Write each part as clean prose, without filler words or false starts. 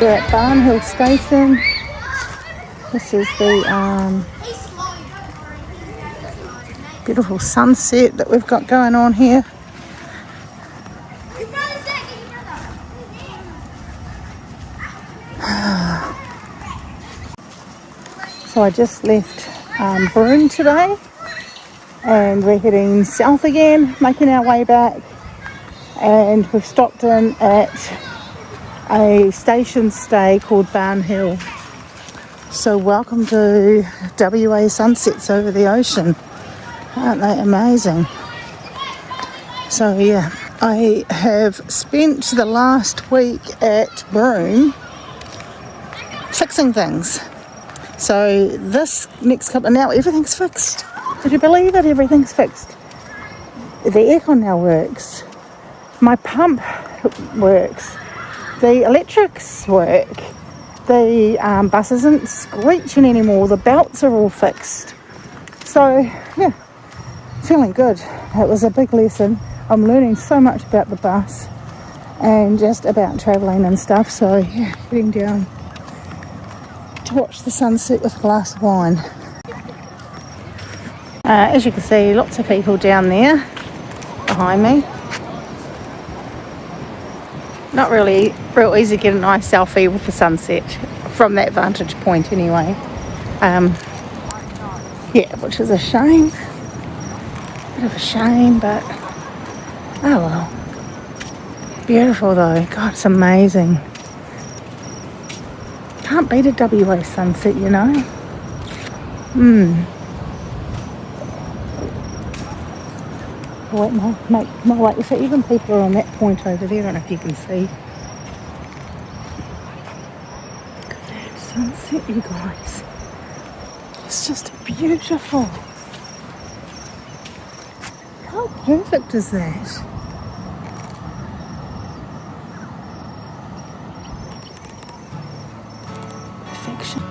We're at Barnhill station. This is the beautiful sunset that we've got going on here. So I just left Broome today and we're heading south again, making our way back, and we've stopped in at a station stay called Barnhill. So welcome to WA sunsets over the ocean. Aren't they amazing? So yeah, I have spent the last week at Broome fixing things. So this next couple, now everything's fixed. Could you believe it? Everything's fixed. The aircon now works. My pump works. The electrics work. The bus isn't screeching anymore. The belts are all fixed. So yeah, feeling good. It was a big lesson. I'm learning so much about the bus and just about travelling and stuff. So yeah, heading down to watch the sunset with a glass of wine. As you can see, lots of people down there behind me. Not really real easy to get a nice selfie with the sunset from that vantage point anyway. Yeah, which is a shame. Bit of a shame, but oh well. Beautiful though. God, it's amazing. Can't beat a WA sunset, you know. Wait, my way. So even people are on that point over there. I don't know if you can see. Look at that sunset, you guys. It's just beautiful. How perfect is that? Perfection.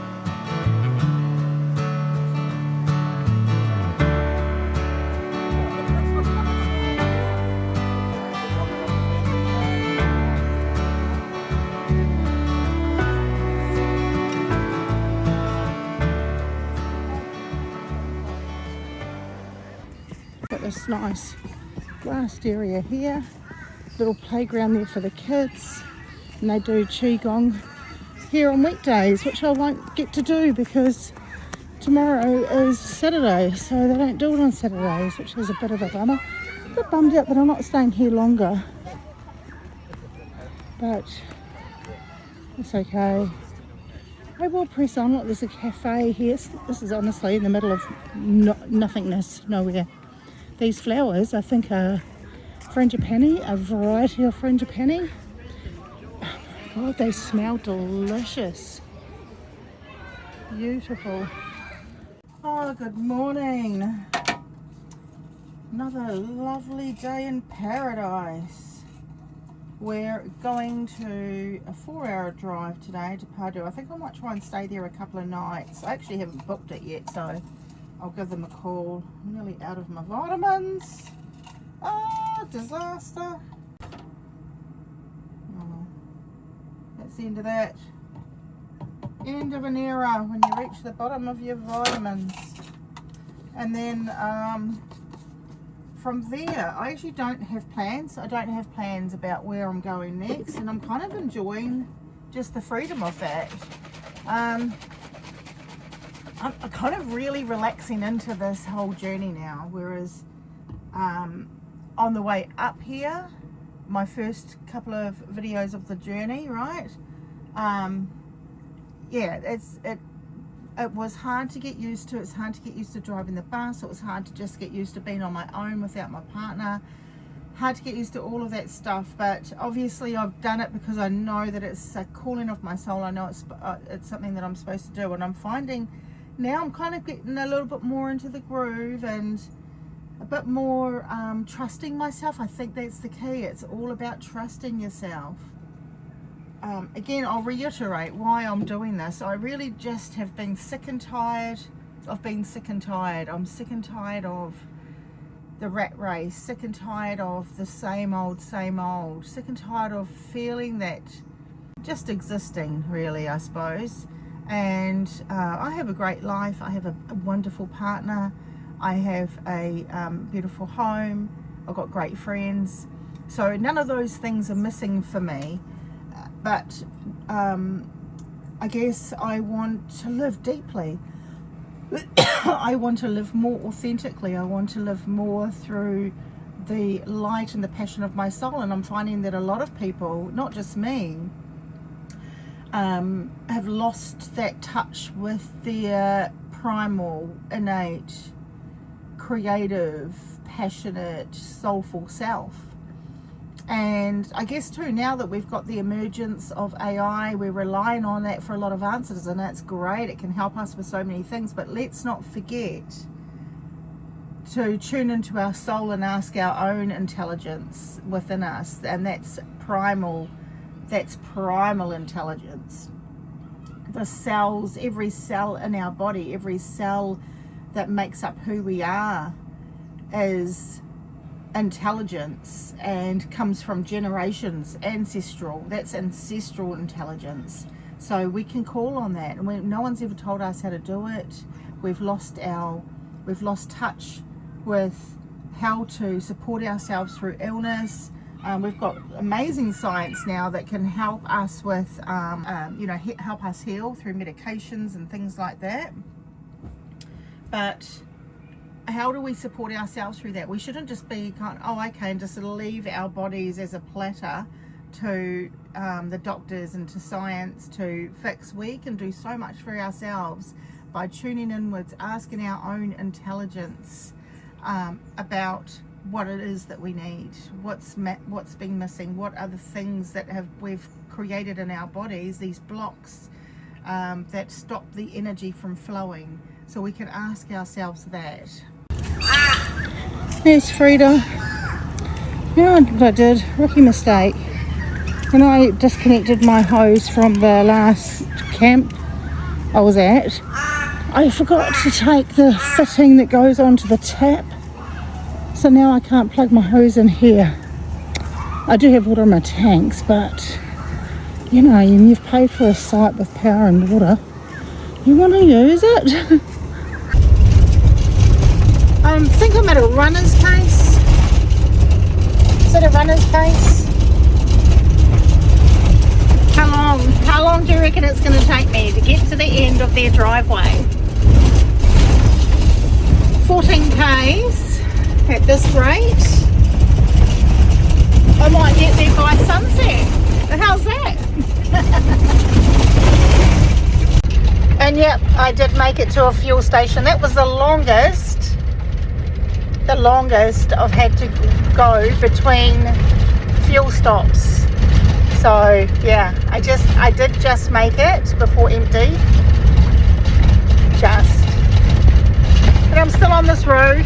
Got this nice grassed area here, little playground there for the kids, and they do qigong here on weekdays, which I won't get to do because tomorrow is Saturday, so they don't do it on Saturdays, which is a bit of a bummer. A bit bummed out that I'm not staying here longer, but it's okay. I will press on. Look, there's a cafe here. This is honestly in the middle of nothingness, nowhere. These flowers, I think, are frangipani, a variety of frangipani. Oh my God, they smell delicious. Beautiful. Oh, good morning. Another lovely day in paradise. We're going to a 4-hour drive today to Pardu. I think I might try and stay there a couple of nights. I actually haven't booked it yet, so I'll give them a call. I'm nearly out of my vitamins. Ah, disaster. Oh, that's the end of that. End of an era when you reach the bottom of your vitamins. And then from there, I actually don't have plans. I don't have plans about where I'm going next, and I'm kind of enjoying just the freedom of that. I'm kind of really relaxing into this whole journey now, whereas on the way up here, my first couple of videos of the journey, right? Yeah, it was hard to get used to. It's hard to get used to driving the bus. It was hard to just get used to being on my own without my partner. Hard to get used to all of that stuff, but obviously I've done it because I know that it's a calling of my soul. I know it's something that I'm supposed to do, and I'm finding now I'm kind of getting a little bit more into the groove and a bit more trusting myself. I think that's the key. It's all about trusting yourself. Again, I'll reiterate why I'm doing this. I really just have been sick and tired of being sick and tired. I'm sick and tired of the rat race, sick and tired of the same old, sick and tired of feeling that just existing, really, I suppose. And I have a great life. I have a wonderful partner. I have a beautiful home. I've got great friends. So none of those things are missing for me. But I guess I want to live deeply. I want to live more authentically. I want to live more through the light and the passion of my soul. And I'm finding that a lot of people, not just me, have lost that touch with their primal, innate, creative, passionate, soulful self. And I guess too, now that we've got the emergence of AI, we're relying on that for a lot of answers, and that's great. It can help us with so many things, but let's not forget to tune into our soul and ask our own intelligence within us, and that's primal intelligence. The cells, every cell in our body, every cell that makes up who we are is intelligence and comes from generations, ancestral. That's ancestral intelligence. So we can call on that, and no one's ever told us how to do it. We've lost touch with how to support ourselves through illness. We've got amazing science now that can help us with, help us heal through medications and things like that. But how do we support ourselves through that? We shouldn't just be and just leave our bodies as a platter to the doctors and to science to fix. We can do so much for ourselves by tuning inwards, asking our own intelligence about what it is that we need, what's been missing, what are the things that we've created in our bodies, these blocks that stop the energy from flowing. So we can ask ourselves that. There's Freeda. You know what I did? Rookie mistake. When I disconnected my hose from the last camp I was at, I forgot to take the fitting that goes onto the tap. So now I can't plug my hose in here. I do have water in my tanks, but you know, you've paid for a site with power and water. You want to use it. I think I'm at a runner's pace. Is it a runner's pace? How long do you reckon it's going to take me to get to the end of their driveway? 14 k's at this rate. I might get there by sunset. How's that? And yep, I did make it to a fuel station. That was the longest I've had to go between fuel stops. So yeah, I did just make it before empty. But I'm still on this road.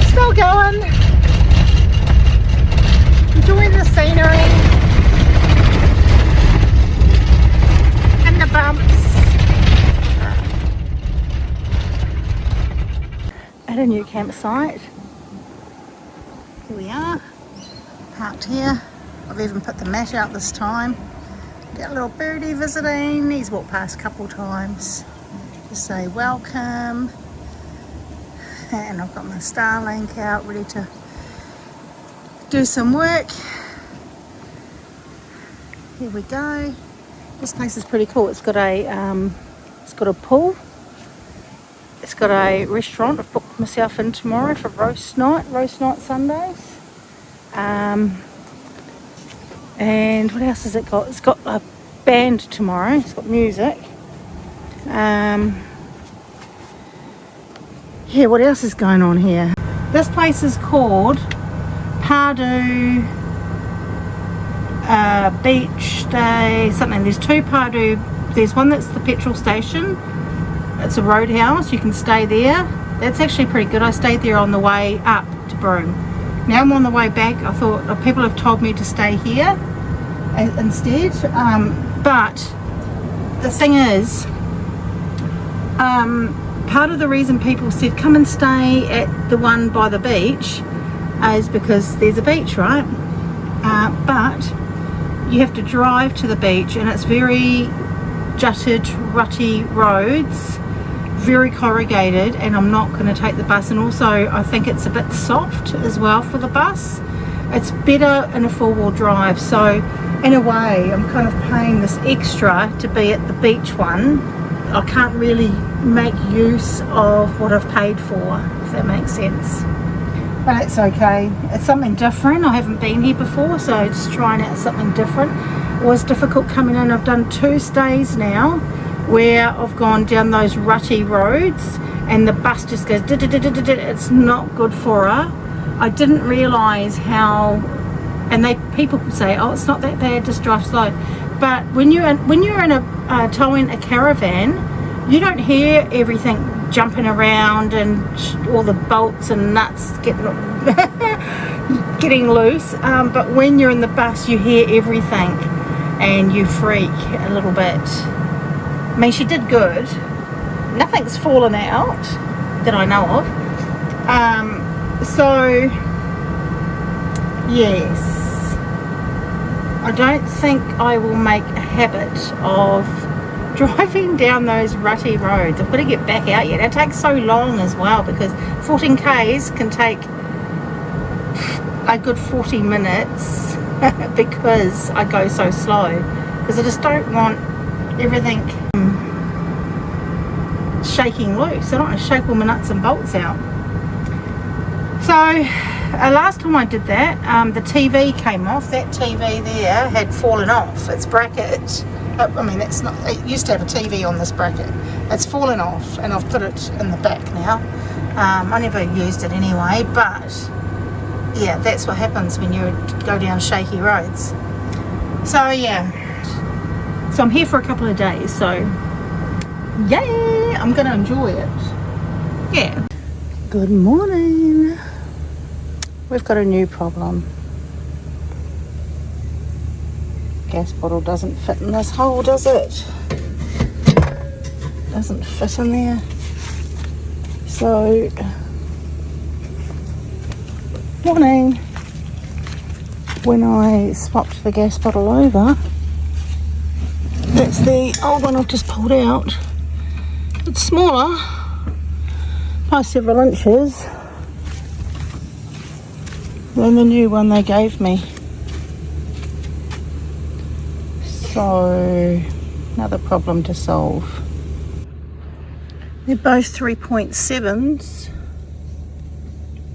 Still going. Enjoying the scenery and the bumps. At a new campsite. Here we are, parked here. I've even put the mat out this time. Got a little birdie visiting. He's walked past a couple times to say welcome. And I've got my Starlink out ready to do some work. Here we go. This place is pretty cool. It's got a pool. It's got a restaurant. I've booked myself in tomorrow for roast night Sundays. And what else has it got? It's got a band tomorrow. It's got music. Yeah, what else is going on here? This place is called Pardu Beach Day something. There's two Pardu. There's one that's the petrol station. It's a roadhouse. You can stay there. That's actually pretty good. I stayed there on the way up to Broome. Now I'm on the way back. I thought people have told me to stay here instead. But the thing is, part of the reason people said come and stay at the one by the beach is because there's a beach, right? but you have to drive to the beach, and it's very jutted, rutty roads, very corrugated, and I'm not going to take the bus. And also I think it's a bit soft as well for the bus. It's better in a four-wheel drive, so in a way I'm kind of paying this extra to be at the beach one. I can't really make use of what I've paid for, if that makes sense. But it's okay. It's something different. I haven't been here before, so just trying out something different. It was difficult coming in. I've done 2 stays now where I've gone down those rutty roads and the bus just goes, it's not good for her. I didn't realise how, and people say, oh, it's not that bad, just drive slow. But when you're in a towing a caravan, you don't hear everything jumping around and all the bolts and nuts getting loose. But when you're in the bus, you hear everything and you freak a little bit. I mean, she did good. Nothing's fallen out that I know of. So, yes. I don't think I will make a habit of driving down those rutty roads. I've got to get back out yet. It takes so long as well, because 14 k's can take a good 40 minutes because I go so slow, because I just don't want everything shaking loose. I don't want to shake all my nuts and bolts out. So last time I did that, the TV came off. That TV there had fallen off its bracket. I mean, it's not, it used to have a TV on this bracket. It's fallen off, and I've put it in the back now. I never used it anyway, but yeah, that's what happens when you go down shaky roads. So yeah, so I'm here for a couple of days, so yay, I'm gonna enjoy it. Yeah. Good morning. We've got a new problem. Gas bottle doesn't fit in this hole, does it? Doesn't fit in there. So, morning. When I swapped the gas bottle over, that's the old one I've just pulled out. It's smaller by several inches than the new one they gave me. So, another problem to solve. They're both 3.7s.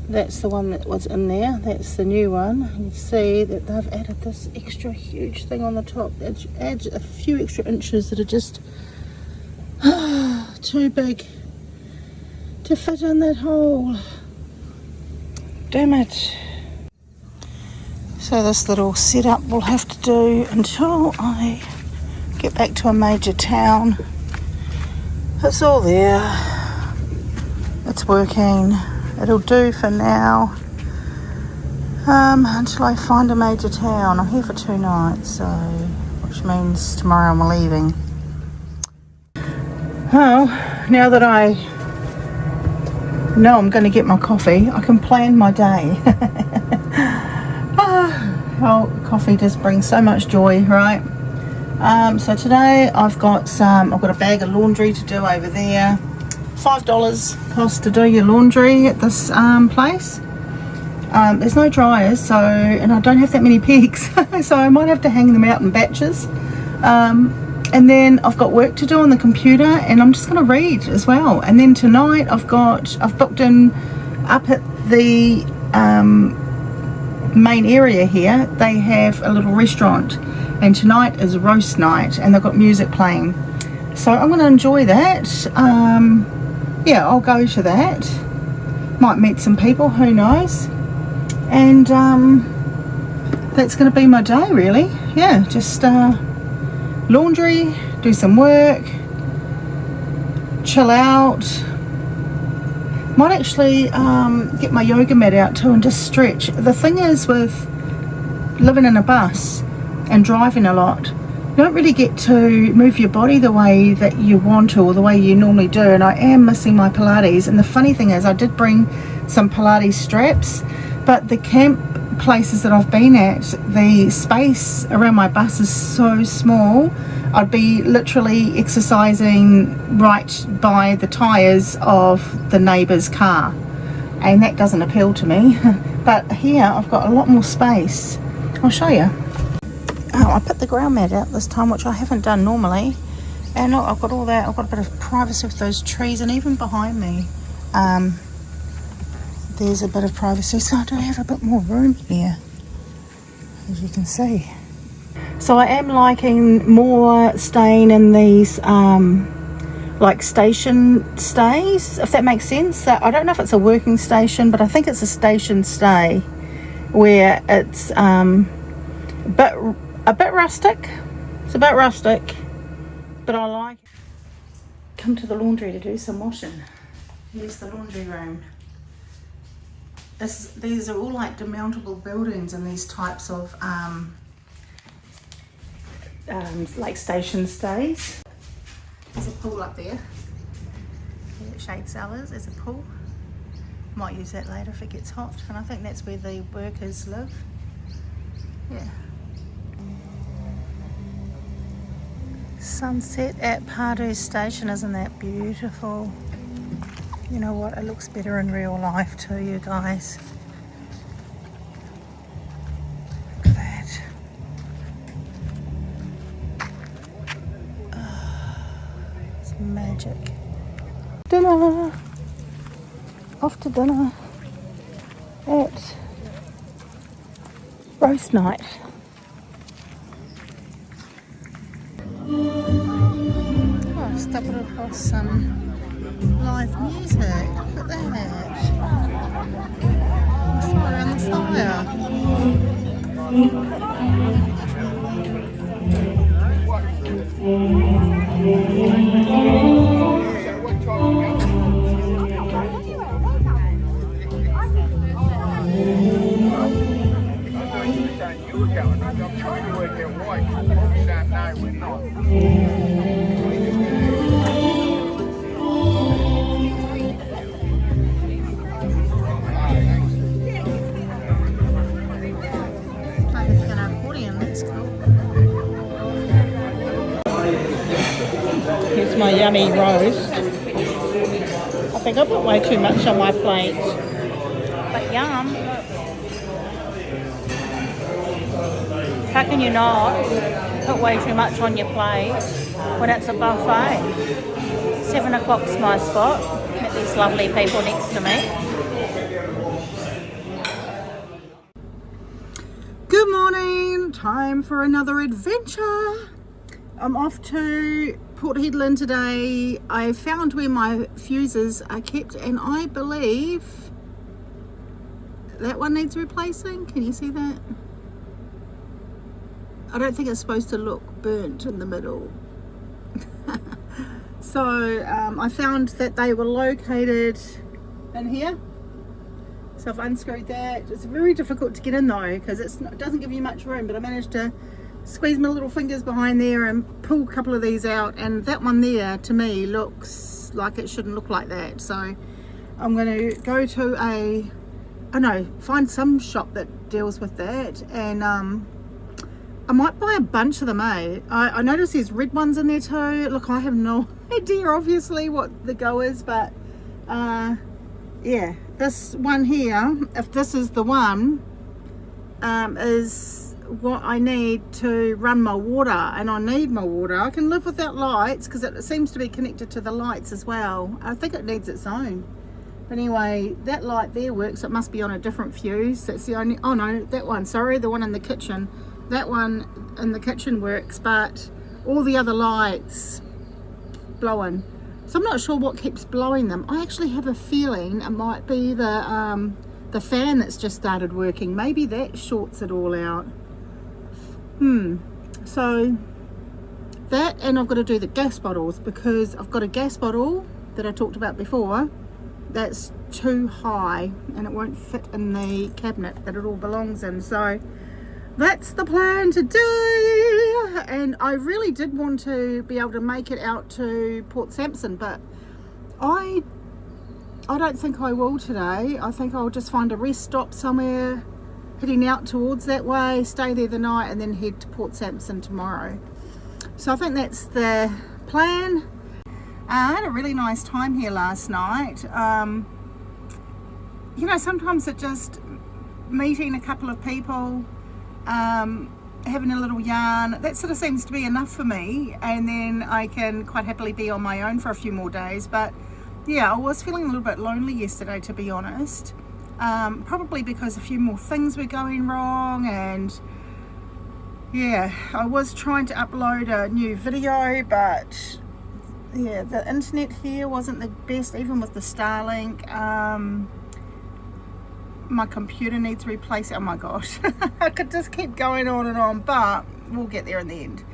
That's the one that was in there. That's the new one. You see that they've added this extra huge thing on the top that adds a few extra inches that are just too big to fit in that hole. Damn it. So this little setup will have to do until I get back to a major town. It's all there. It's working. It'll do for now. Until I find a major town. I'm here for 2 nights, so which means tomorrow I'm leaving. Well, now that I know I'm going to get my coffee, I can plan my day. Oh, coffee just brings so much joy, right? So today I've got a bag of laundry to do over there. $5 cost to do your laundry at this place. There's no dryers, so, and I don't have that many pegs, so I might have to hang them out in batches. And then I've got work to do on the computer, and I'm just going to read as well. And then tonight I've booked in up at the main area here. They have a little restaurant, and tonight is roast night, and they've got music playing. So I'm going to enjoy that. Yeah, I'll go to that. Might meet some people, who knows. And that's going to be my day, really. Yeah, just laundry, do some work, chill out. Might actually get my yoga mat out too and just stretch. The thing is, with living in a bus and driving a lot, you don't really get to move your body the way that you want to, or the way you normally do, and I am missing my Pilates. And the funny thing is, I did bring some Pilates straps, but the camp places that I've been at, the space around my bus is so small. I'd be literally exercising right by the tyres of the neighbour's car, and that doesn't appeal to me. But here I've got a lot more space. I'll show you. Oh, I put the ground mat out this time, which I haven't done normally, and look, I've got all that. I've got a bit of privacy with those trees, and even behind me there's a bit of privacy, so I do have a bit more room here, as you can see. So I am liking more staying in these like station stays, if that makes sense. So I don't know if it's a working station, but I think it's a station stay where it's a bit rustic. It's a bit rustic, but I like it. Come to the laundry to do some washing. Here's the laundry room. These are all like demountable buildings and these types of like station stays. There's a pool up there. Shade cellars, there's a pool. Might use that later if it gets hot. And I think that's where the workers live. Yeah. Sunset at Pardu station, isn't that beautiful? You know what, it looks better in real life too, you guys. Look at that. Oh, it's magic. Dinner! Off to dinner at roast night. Oh, I've stumbled across some live music. Look at that. Fire on the fire. I'm trying to work out why. Probably don't know we're not. Here's my yummy roast. I think I put way too much on my plate. But yum. How can you not put way too much on your plate when it's a buffet? 7 o'clock's my spot. Met these lovely people next to me. Good morning. Time for another adventure. I'm off to Port Hedland today. I found where my fuses are kept, and I believe that one needs replacing. Can you see that? I don't think it's supposed to look burnt in the middle. So I found that they were located in here. So I've unscrewed that. It's very difficult to get in though, because it doesn't give you much room, but I managed to squeeze my little fingers behind there and pull a couple of these out, and that one there to me looks like it shouldn't look like that. So I'm going to go to find some shop that deals with that, and I might buy a bunch of them, eh? I noticed there's red ones in there too. Look, I have no idea obviously what the go is, but yeah, this one here, if this is the one, is what I need to run my water, and I need my water. I can live without lights because it seems to be connected to the lights as well. I think it needs its own. But anyway, that light there works. It must be on a different fuse. That's the only, oh no, that one, sorry, the one in the kitchen. That one in the kitchen works, but all the other lights blowing. So I'm not sure what keeps blowing them. I actually have a feeling it might be the fan that's just started working. Maybe that shorts it all out. So that, and I've got to do the gas bottles, because I've got a gas bottle that I talked about before that's too high and it won't fit in the cabinet that it all belongs in. So that's the plan to do, and I really did want to be able to make it out to Port Sampson, but I don't think I will today. I think I'll just find a rest stop somewhere heading out towards that way, stay there the night, and then head to Port Sampson tomorrow. So I think that's the plan. I had a really nice time here last night. You know, sometimes it just meeting a couple of people, having a little yarn, that sort of seems to be enough for me, and then I can quite happily be on my own for a few more days. But yeah, I was feeling a little bit lonely yesterday, to be honest. Probably because a few more things were going wrong, and yeah, I was trying to upload a new video, but yeah, the internet here wasn't the best, even with the Starlink. My computer needs replacing. Oh my gosh, I could just keep going on and on, but we'll get there in the end.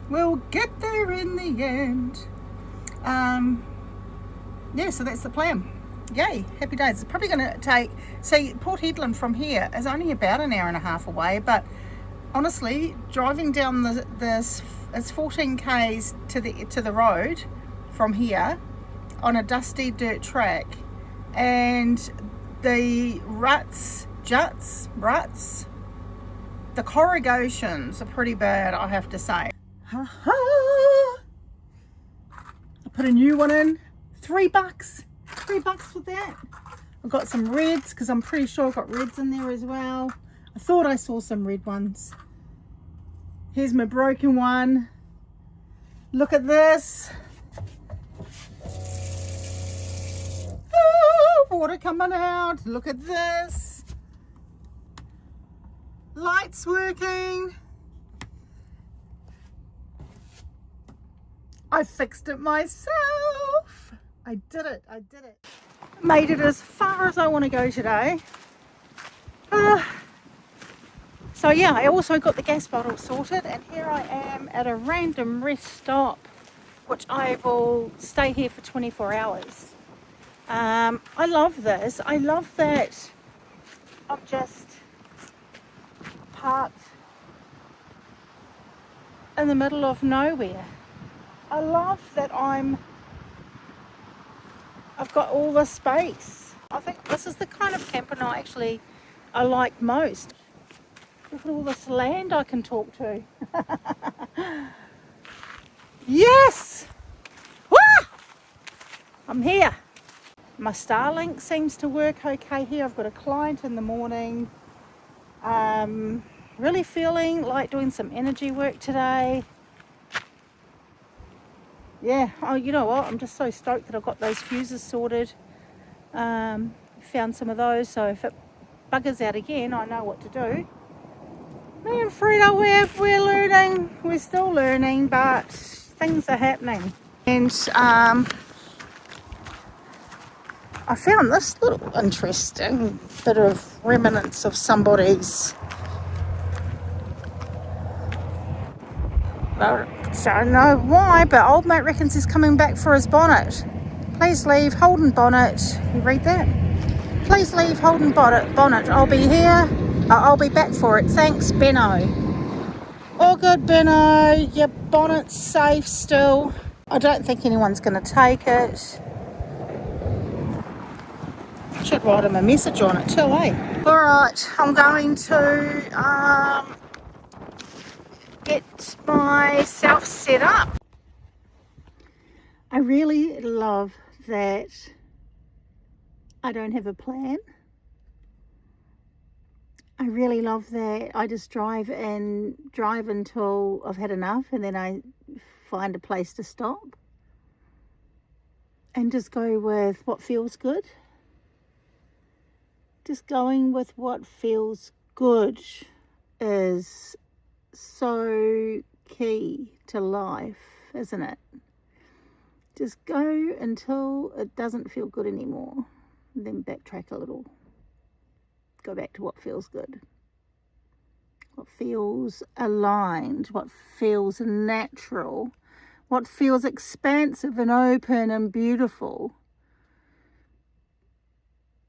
We'll get there in the end. Yeah, so that's the plan. Yay, happy days. It's probably going to take, see, Port Hedland from here is only about an hour and a half away, but honestly, driving down this, it's 14 k's to the road from here on a dusty dirt track, and the ruts, the corrugations are pretty bad, I have to say. I put a new one in, $3 for that. I've got some reds, because I'm pretty sure I've got reds in there as well. I thought I saw some red ones. Here's my broken one. Look at this. Water coming out. Look at this. Lights working. I fixed it myself. I did it. Made it as far as I want to go today. So yeah, I also got the gas bottle sorted, and here I am at a random rest stop, which I will stay here for 24 hours. I love this. I love that I'm just parked in the middle of nowhere. I love that I've got all the space. I think this is the kind of camper I like most. Look at all this land I can talk to. Yes! Woo! I'm here. My Starlink seems to work okay here. I've got a client in the morning. Really feeling like doing some energy work today. Yeah, oh, you know what? I'm just so stoked that I've got those fuses sorted. Found some of those, so if it buggers out again, I know what to do. Me and Freeda, we're learning. We're still learning, but things are happening. And I found this little interesting bit of remnants of somebody's. I don't know why, but old mate reckons he's coming back for his bonnet. Please leave Holden bonnet. You read that? Please leave Holden bonnet. I'll be here. I'll be back for it. Thanks, Benno. All good, Benno. Your bonnet's safe still. I don't think anyone's going to take it. Should write him a message on it too, eh? Alright, I'm going to get myself set up. I really love that I don't have a plan. I really love that I just drive until I've had enough, and then I find a place to stop and just go with what feels good. Just going with what feels good is so key to life, isn't it? Just go until it doesn't feel good anymore, and then backtrack a little. Go back to what feels good, what feels aligned, what feels natural, what feels expansive and open and beautiful.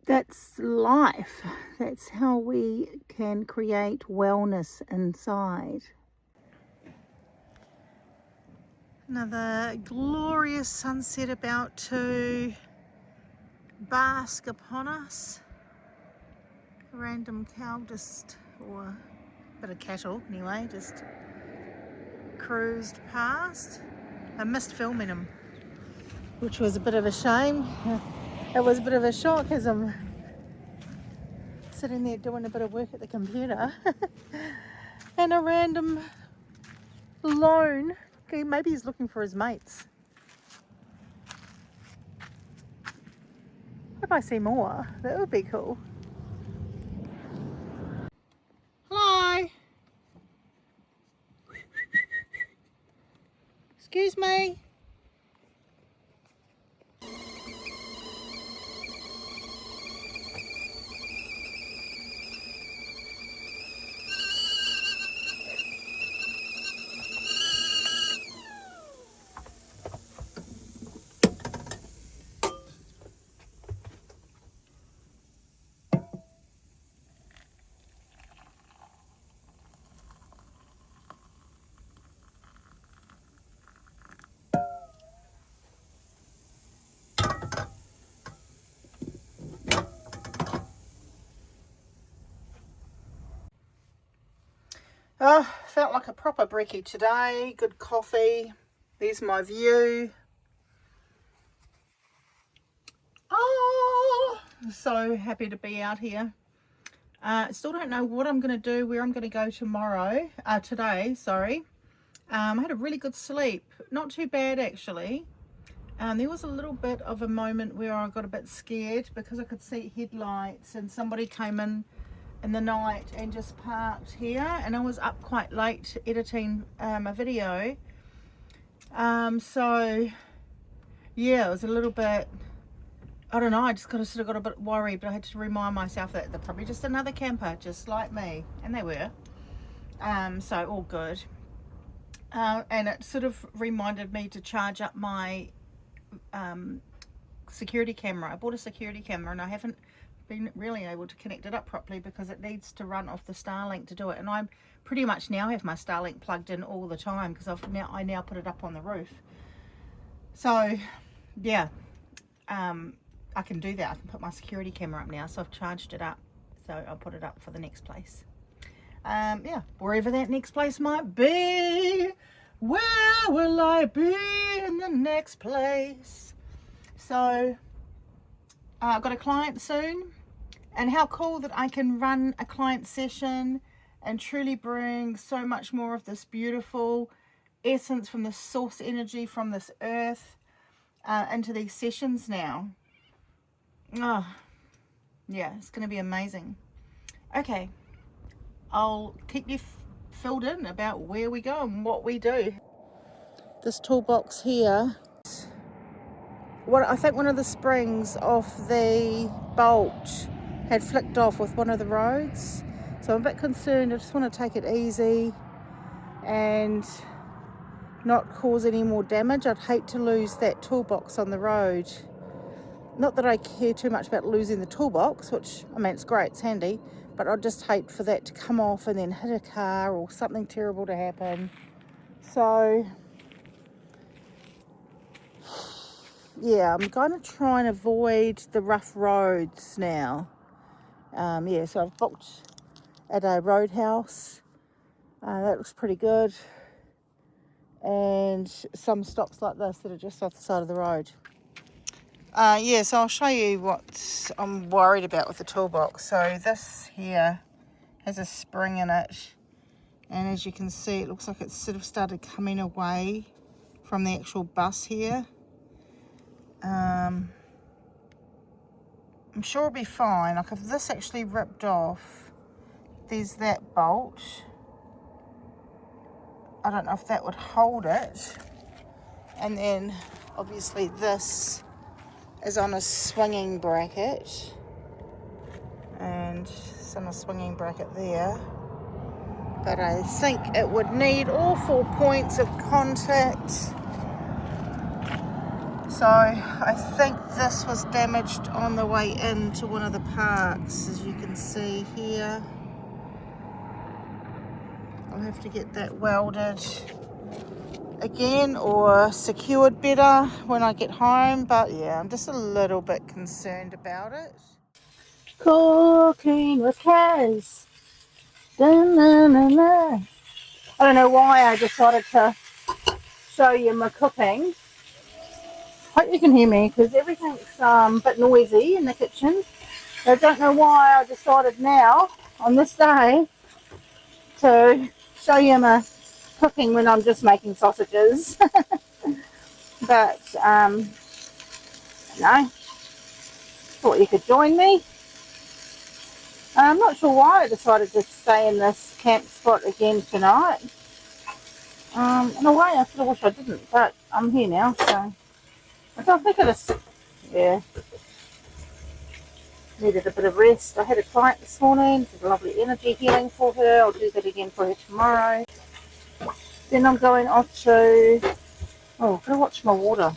That's life. That's how we can create wellness inside. Another glorious sunset about to bask upon us. A random cow just or a bit of cattle anyway, just cruised past. I missed filming them, which was a bit of a shame. It was a bit of a shock as I'm sitting there doing a bit of work at the computer and a random lone, okay, maybe he's looking for his mates. If I see more, that would be cool. Hello. Excuse me. Oh, felt like a proper brekkie today. Good coffee. There's my view. Oh, so happy to be out here. Still don't know what I'm going to do, where I'm going to go today, sorry. I had a really good sleep. Not too bad, actually. There was a little bit of a moment where I got a bit scared because I could see headlights and somebody came in the night and just parked here, and I was up quite late editing a video. So yeah, it was a little bit, I don't know, I just sort of got a bit worried, but I had to remind myself that they're probably just another camper just like me, and they were. So all good. And it sort of reminded me to charge up my security camera. I bought a security camera and I haven't been really able to connect it up properly because it needs to run off the Starlink to do it, and I pretty much now have my Starlink plugged in all the time because I now put it up on the roof. So yeah, I can do that. I can put my security camera up now, so I've charged it up, so I'll put it up for the next place. Yeah, wherever that next place might be. Where will I be in the next place? So I've got a client soon, and how cool that I can run a client session and truly bring so much more of this beautiful essence from the source energy from this earth into these sessions now. Oh, yeah, it's going to be amazing. Okay, I'll keep you filled in about where we go and what we do. This toolbox here, I think one of the springs off the bolt had flicked off with one of the roads, so I'm a bit concerned. I just want to take it easy and not cause any more damage. I'd hate to lose that toolbox on the road. Not that I care too much about losing the toolbox, which, I mean, it's great, it's handy, but I'd just hate for that to come off and then hit a car or something terrible to happen. So yeah, I'm going to try and avoid the rough roads now. Yeah, so I've booked at a roadhouse. That looks pretty good. And some stops like this that are just off the side of the road. Yeah, so I'll show you what I'm worried about with the toolbox. So this here has a spring in it. And as you can see, it looks like it's sort of started coming away from the actual bus here. I'm sure it'll be fine. Like if this actually ripped off, there's that bolt. I don't know if that would hold it. And then obviously this is on a swinging bracket. And it's on a swinging bracket there. But I think it would need all 4 points of contact. So I think this was damaged on the way into one of the parks, as you can see here. I'll have to get that welded again or secured better when I get home. But yeah, I'm just a little bit concerned about it. Cooking with Kaz. Da-na-na-na. I don't know why I decided to show you my cooking. Hope you can hear me because everything's a bit noisy in the kitchen. I don't know why I decided now on this day to show you my cooking when I'm just making sausages. But no, thought you could join me. I'm not sure why I decided to stay in this camp spot again tonight. In a way, I sort of wish I didn't, but I'm here now, so I don't think it is. Yeah, needed a bit of rest. I had a client this morning, did a lovely energy healing for her. I'll do that again for her tomorrow. Then I'm going off to, oh, I've got to watch my water.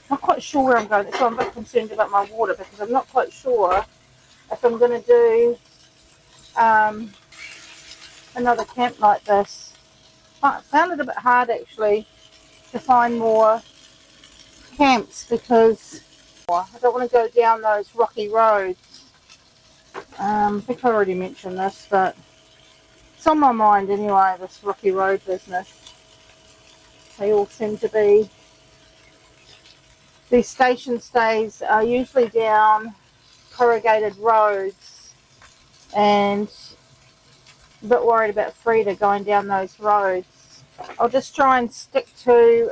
Not quite sure where I'm going, so I'm a bit concerned about my water because I'm not quite sure if I'm going to do another camp like this. I found it a bit hard actually to find more camps because I don't want to go down those rocky roads. I think I already mentioned this, but it's on my mind anyway, this rocky road business. They all seem to be, these station stays are usually down corrugated roads, and a bit worried about Freeda going down those roads. I'll just try and stick to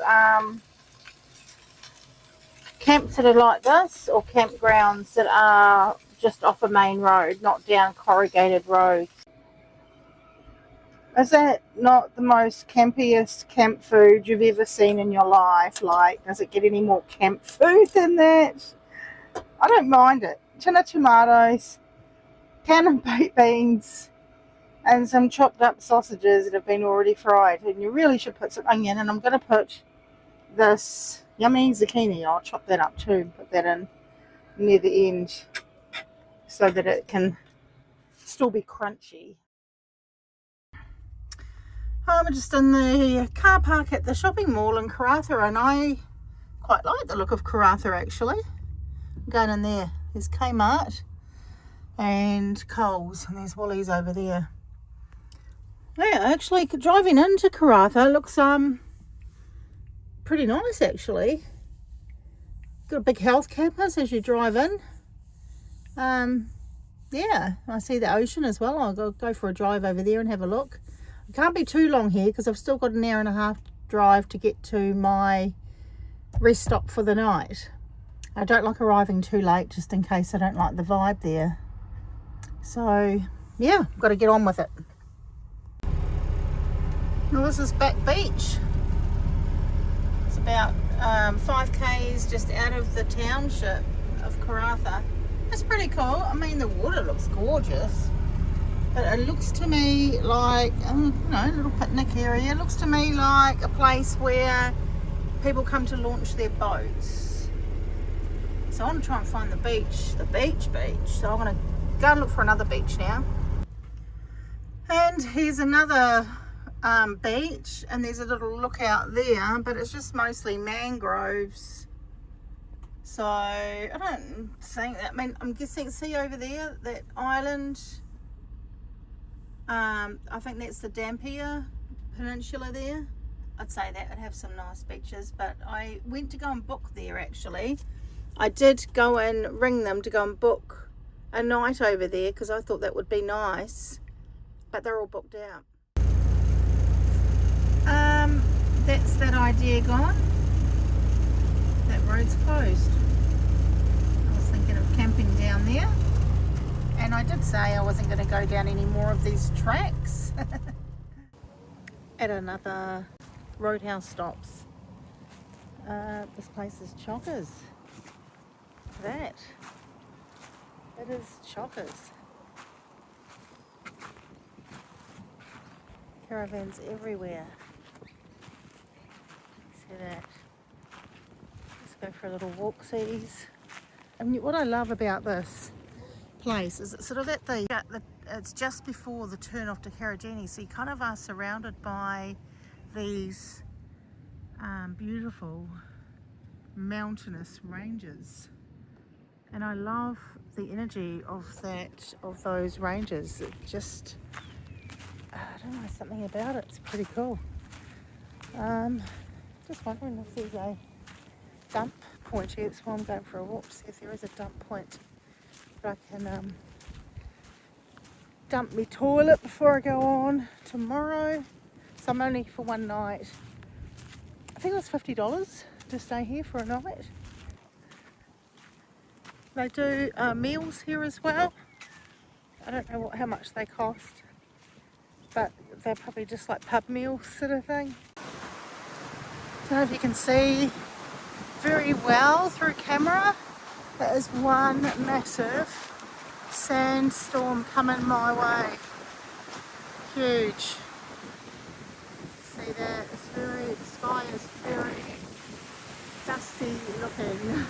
camps that are like this, or campgrounds that are just off a main road, not down corrugated roads. Is that not the most campiest camp food you've ever seen in your life? Like, does it get any more camp food than that? I don't mind it. Tin of tomatoes, can of baked beans, and some chopped up sausages that have been already fried. And you really should put some onion, and I'm going to put this yummy zucchini. I'll chop that up too and put that in near the end so that it can still be crunchy. I'm just in the car park at the shopping mall in Karratha, and I quite like the look of Karratha actually. I'm going in there. There's Kmart and Coles, and there's Woolies over there. Yeah, actually driving into Karratha looks pretty nice actually. Got a big health campus as you drive in. Yeah, I see the ocean as well. I'll go for a drive over there and have a look. I can't be too long here because I've still got an hour and a half drive to get to my rest stop for the night. I don't like arriving too late just in case I don't like the vibe there. So yeah, I've got to get on with it. Well, this is Back Beach. It's about 5 k's just out of the township of Karratha. It's pretty cool. I mean, the water looks gorgeous, but it looks to me like, you know, a little picnic area. It looks to me like a place where people come to launch their boats. So I want to try and find the beach. So I'm going to go and look for another beach now. And here's another beach, and there's a little lookout there, but it's just mostly mangroves. So I don't think that, I mean, I'm guessing, see over there, that island, I think that's the Dampier Peninsula there. I'd say that would have some nice beaches, but I went to go and book there actually. I did go and ring them to go and book a night over there because I thought that would be nice, but they're all booked out. That's that idea gone. That road's closed. I was thinking of camping down there, and I did say I wasn't going to go down any more of these tracks. At another roadhouse stops. This place is chockers. That. It is chockers. Caravans everywhere. See that? Let's go for a little walk-sees. And what I love about this place is it's sort of at it's just before the turn off to Karratha, so you kind of are surrounded by these beautiful mountainous ranges, and I love the energy of those ranges. It just I don't know, something about it. It's pretty cool. Just wondering if there's a dump point here. That's why I'm going for a walk to see if there is a dump point that I can dump my toilet before I go on tomorrow. So I'm only for one night. I think it was $50 to stay here for a night. They do meals here as well. I don't know how much they cost, but they're probably just like pub meals sort of thing. I don't know if you can see very well through camera. There is one massive sandstorm coming my way. Huge. See that? The sky is very dusty looking.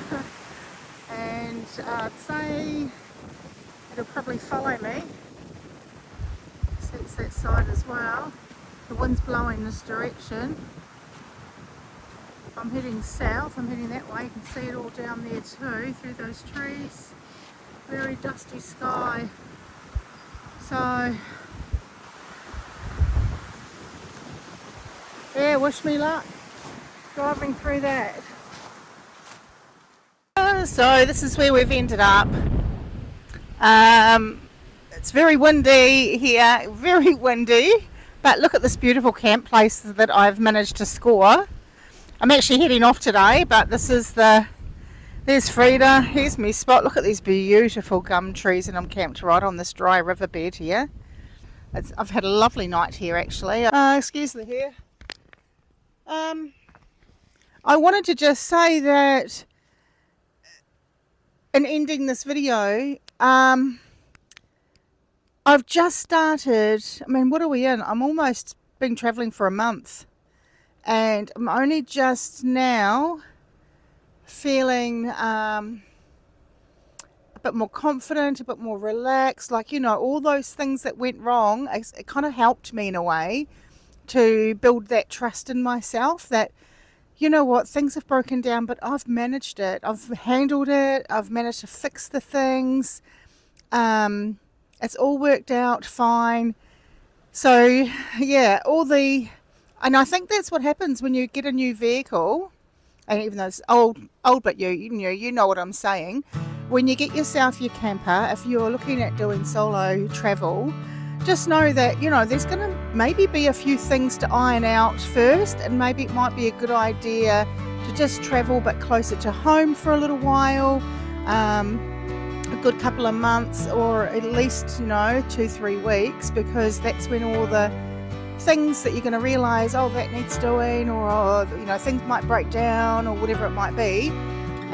And I'd say it'll probably follow me. See, it's that side as well. The wind's blowing this direction. I'm heading south, I'm heading that way. You can see it all down there too, through those trees. Very dusty sky. So, yeah, wish me luck driving through that. So this is where we've ended up. It's very windy here, very windy, but look at this beautiful camp place that I've managed to score. I'm actually heading off today, but this is there's Freeda, here's my spot. Look at these beautiful gum trees, and I'm camped right on this dry riverbed here. I've had a lovely night here actually. Excuse the hair. I wanted to just say that in ending this video, I've just started, I mean, what are we in? I'm almost been travelling for a month, and I'm only just now feeling a bit more confident, a bit more relaxed. Like, you know, all those things that went wrong, it kind of helped me in a way to build that trust in myself that, you know what, things have broken down, but I've managed it. I've handled it. I've managed to fix the things. It's all worked out fine. So, yeah, and I think that's what happens when you get a new vehicle, and even though it's old, but you know what I'm saying. When you get yourself your camper, if you're looking at doing solo travel, just know that, you know, there's going to maybe be a few things to iron out first, and maybe it might be a good idea to just travel but closer to home for a little while, a good couple of months, or at least, 2-3 weeks, because that's when all the things that you're going to realise, that needs doing, or things might break down or whatever it might be.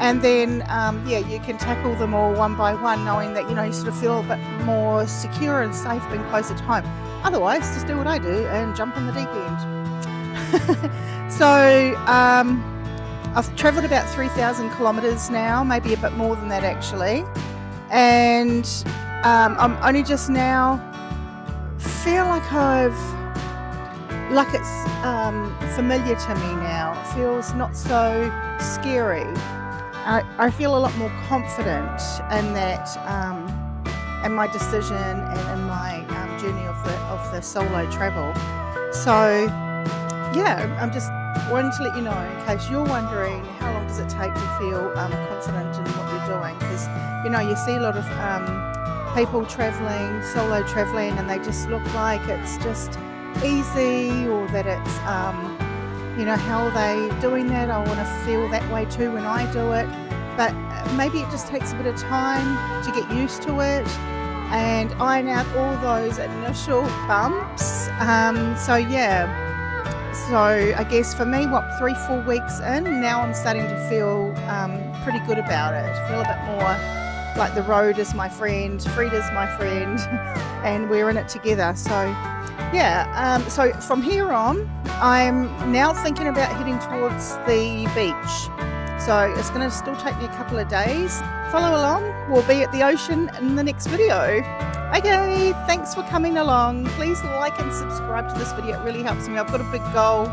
And then, you can tackle them all one by one, knowing that, you sort of feel a bit more secure and safe being closer to home. Otherwise, just do what I do and jump in the deep end. So, I've travelled about 3,000 kilometres now, maybe a bit more than that actually. And I'm only just now feel like it's familiar to me now. It feels not so scary. I feel a lot more confident in that, in my decision and in my journey of the solo travel. So, yeah, I'm just wanting to let you know, in case you're wondering, how long does it take to feel confident in what you're doing? Because, you see a lot of people traveling, solo traveling, and they just look like it's just easy, or that it's how are they doing that? I want to feel that way too when I do it, but maybe it just takes a bit of time to get used to it and iron out all those initial bumps. So I guess for me, 3-4 weeks in, now I'm starting to feel pretty good about it. I feel a bit more like the road is my friend, Freeda's my friend, and we're in it together. So yeah, so from here on, I'm now thinking about heading towards the beach. So it's going to still take me a couple of days. Follow along, we'll be at the ocean in the next video. Okay, thanks for coming along. Please like and subscribe to this video, it really helps me. I've got a big goal,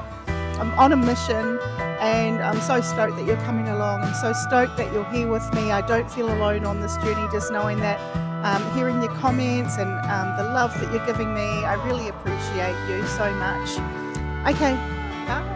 I'm on a mission, and I'm so stoked that you're coming along. I'm so stoked that you're here with me. I don't feel alone on this journey, just knowing that hearing your comments and the love that you're giving me. I really appreciate you so much. Okay, bye.